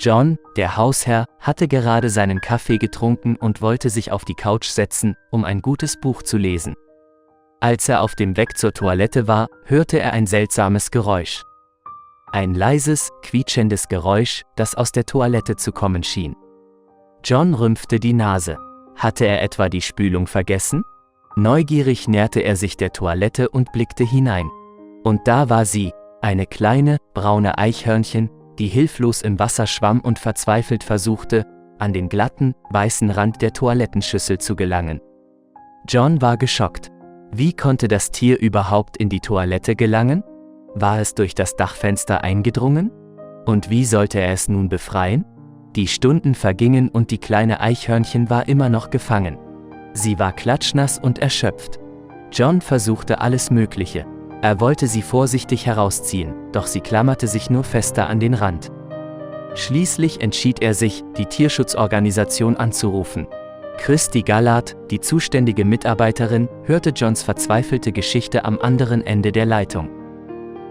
John, der Hausherr, hatte gerade seinen Kaffee getrunken und wollte sich auf die Couch setzen, um ein gutes Buch zu lesen. Als er auf dem Weg zur Toilette war, hörte er ein seltsames Geräusch. Ein leises, quietschendes Geräusch, das aus der Toilette zu kommen schien. John rümpfte die Nase. Hatte er etwa die Spülung vergessen? Neugierig näherte er sich der Toilette und blickte hinein. Und da war sie, eine kleine, braune Eichhörnchen, die hilflos im Wasser schwamm und verzweifelt versuchte, an den glatten, weißen Rand der Toilettenschüssel zu gelangen. John war geschockt. Wie konnte das Tier überhaupt in die Toilette gelangen? War es durch das Dachfenster eingedrungen? Und wie sollte er es nun befreien? Die Stunden vergingen und die kleine Eichhörnchen war immer noch gefangen. Sie war klatschnass und erschöpft. John versuchte alles Mögliche. Er wollte sie vorsichtig herausziehen, doch sie klammerte sich nur fester an den Rand. Schließlich entschied er sich, die Tierschutzorganisation anzurufen. Christy Gallard, die zuständige Mitarbeiterin, hörte Johns verzweifelte Geschichte am anderen Ende der Leitung.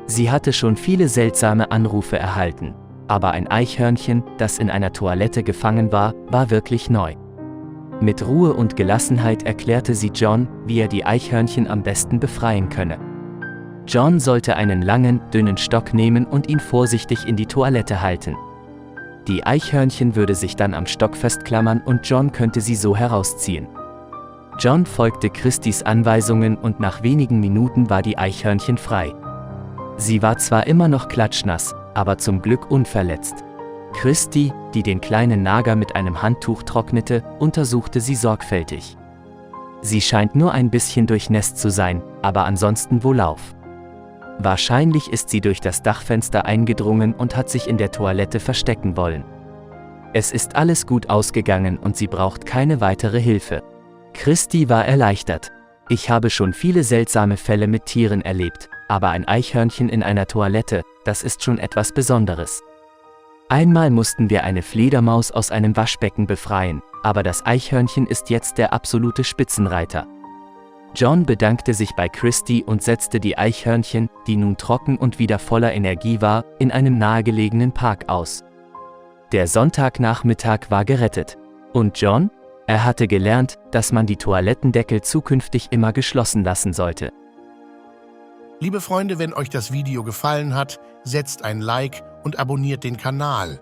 Sie hatte schon viele seltsame Anrufe erhalten, aber ein Eichhörnchen, das in einer Toilette gefangen war, war wirklich neu. Mit Ruhe und Gelassenheit erklärte sie John, wie er die Eichhörnchen am besten befreien könne. John sollte einen langen, dünnen Stock nehmen und ihn vorsichtig in die Toilette halten. Die Eichhörnchen würde sich dann am Stock festklammern und John könnte sie so herausziehen. John folgte Christys Anweisungen und nach wenigen Minuten war die Eichhörnchen frei. Sie war zwar immer noch klatschnass, aber zum Glück unverletzt. Christy, die den kleinen Nager mit einem Handtuch trocknete, untersuchte sie sorgfältig. Sie scheint nur ein bisschen durchnässt zu sein, aber ansonsten wohlauf. Wahrscheinlich ist sie durch das Dachfenster eingedrungen und hat sich in der Toilette verstecken wollen. Es ist alles gut ausgegangen und sie braucht keine weitere Hilfe. Christy war erleichtert. Ich habe schon viele seltsame Fälle mit Tieren erlebt, aber ein Eichhörnchen in einer Toilette, das ist schon etwas Besonderes. Einmal mussten wir eine Fledermaus aus einem Waschbecken befreien, aber das Eichhörnchen ist jetzt der absolute Spitzenreiter. John bedankte sich bei Christy und setzte die Eichhörnchen, die nun trocken und wieder voller Energie war, in einem nahegelegenen Park aus. Der Sonntagnachmittag war gerettet. Und John? Er hatte gelernt, dass man die Toilettendeckel zukünftig immer geschlossen lassen sollte. Liebe Freunde, wenn euch das Video gefallen hat, setzt ein Like und abonniert den Kanal.